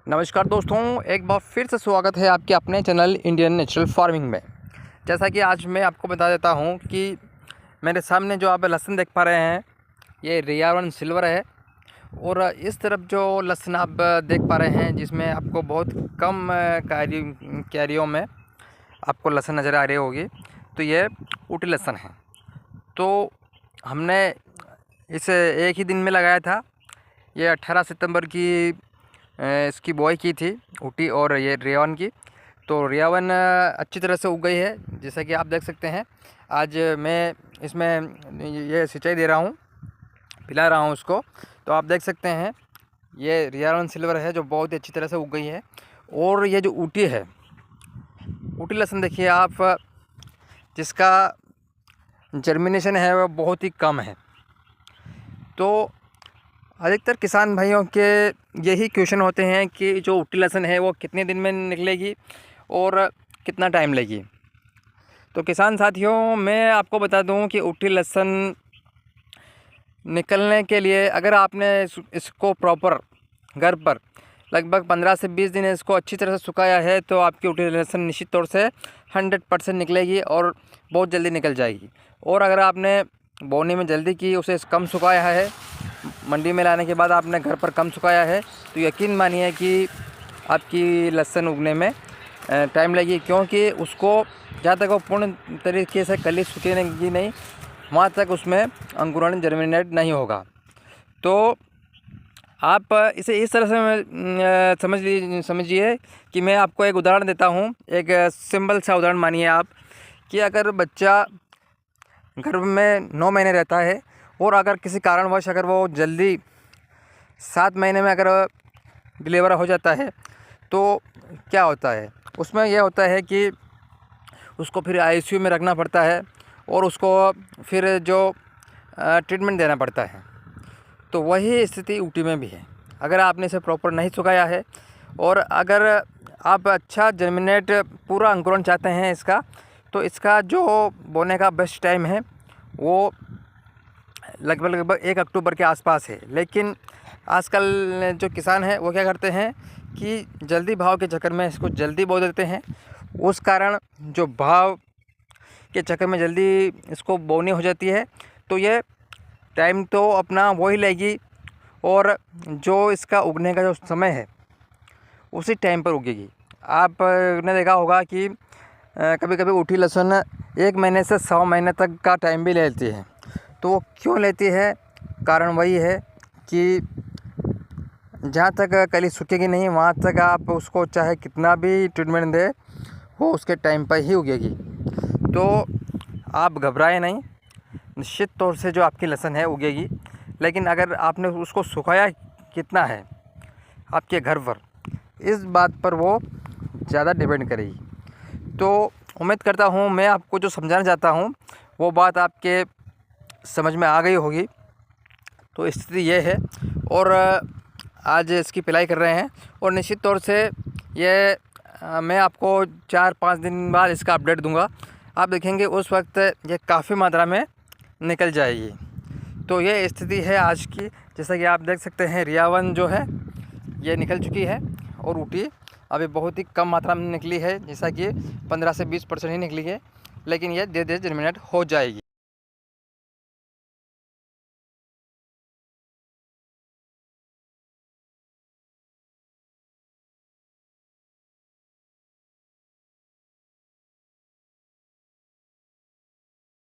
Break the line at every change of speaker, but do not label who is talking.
नमस्कार दोस्तों, एक बार फिर से स्वागत है आपके अपने चैनल इंडियन नेचुरल फार्मिंग में। जैसा कि आज मैं आपको बता देता हूं कि मेरे सामने जो आप लहसुन देख पा रहे हैं ये रियावन सिल्वर है। और इस तरफ जो लहसुन आप देख पा रहे हैं जिसमें आपको बहुत कम क्यारियों में आपको लहसुन नज़र आ रही होगी, तो ये ऊटी लहसुन है। तो हमने इसे एक ही दिन में लगाया था। ये 18 सितंबर की इसकी बुआई की थी ऊटी और ये रियावन की। तो रियावन अच्छी तरह से उग गई है, जैसा कि आप देख सकते हैं। आज मैं इसमें ये सिंचाई दे रहा हूँ, पिला रहा हूँ उसको। तो आप देख सकते हैं ये रियावन सिल्वर है जो बहुत ही अच्छी तरह से उग गई है। और ये जो ऊटी है, ऊटी लहसुन देखिए आप, जिसका जर्मिनेशन है वह बहुत ही कम है। तो अधिकतर किसान भाइयों के यही क्वेश्चन होते हैं कि जो ऊटी लहसुन है वो कितने दिन में निकलेगी और कितना टाइम लेगी। तो किसान साथियों, मैं आपको बता दूं कि ऊटी लहसुन निकलने के लिए अगर आपने इसको प्रॉपर घर पर लगभग 15 से 20 दिन इसको अच्छी तरह से सुखाया है तो आपकी ऊटी लहसुन निश्चित तौर से 100% निकलेगी और बहुत जल्दी निकल जाएगी। और अगर आपने बोनी में जल्दी की, उसे कम सुखाया है, मंडी में लाने के बाद आपने घर पर कम सुखाया है, तो यकीन मानिए कि आपकी लहसुन उगने में टाइम लगेगी। क्योंकि उसको जहाँ तक वो पूर्ण तरीके से कली सूखेगी नहीं, वहाँ तक उसमें अंकुरण जर्मिनेट नहीं होगा। तो आप इसे इस तरह से समझिए कि मैं आपको एक उदाहरण देता हूँ। एक सिंपल सा उदाहरण मानिए आप कि अगर बच्चा गर्भ में 9 महीने रहता है और अगर किसी कारणवश अगर वो जल्दी 7 महीने में अगर डिलीवर हो जाता है तो क्या होता है, उसमें यह होता है कि उसको फिर आईसीयू में रखना पड़ता है और उसको फिर जो ट्रीटमेंट देना पड़ता है। तो वही स्थिति ऊटी में भी है। अगर आपने इसे प्रॉपर नहीं सुखाया है और अगर आप अच्छा जर्मिनेट पूरा अंकुरण चाहते हैं इसका, तो इसका जो बोने का बेस्ट टाइम है वो लगभग 1 अक्टूबर के आसपास है। लेकिन आजकल जो किसान हैं वो क्या करते हैं कि जल्दी भाव के चक्कर में इसको जल्दी बो देते हैं। उस कारण जो भाव के चक्कर में जल्दी इसको बोनी हो जाती है, तो ये टाइम तो अपना वही लेगी और जो इसका उगने का जो समय है उसी टाइम पर उगेगी। आपने देखा होगा कि कभी कभी ऊटी लहसुन 1 महीने से 100 महीने तक का टाइम भी लेती है। तो वो क्यों लेती है? कारण वही है कि जहाँ तक कली सूखेगी नहीं वहाँ तक आप उसको चाहे कितना भी ट्रीटमेंट दे, वो उसके टाइम पर ही उगेगी। तो आप घबराएं नहीं, निश्चित तौर से जो आपकी लहसुन है उगेगी। लेकिन अगर आपने उसको सुखाया कितना है आपके घर पर, इस बात पर वो ज़्यादा डिपेंड करेगी। तो उम्मीद करता हूँ मैं आपको जो समझाना चाहता हूँ वो बात आपके समझ में आ गई होगी। तो स्थिति ये है और आज इसकी पिलाई कर रहे हैं और निश्चित तौर से ये मैं आपको 4-5 दिन बाद इसका अपडेट दूंगा। आप देखेंगे उस वक्त ये काफ़ी मात्रा में निकल जाएगी। तो ये स्थिति है आज की। जैसा कि आप देख सकते हैं रियावन जो है ये निकल चुकी है और ऊटी अभी बहुत ही कम मात्रा में निकली है, जैसा कि 15 से 20% ही निकली है। लेकिन ये धीरे धीरे जर्मिनेट हो जाएगी।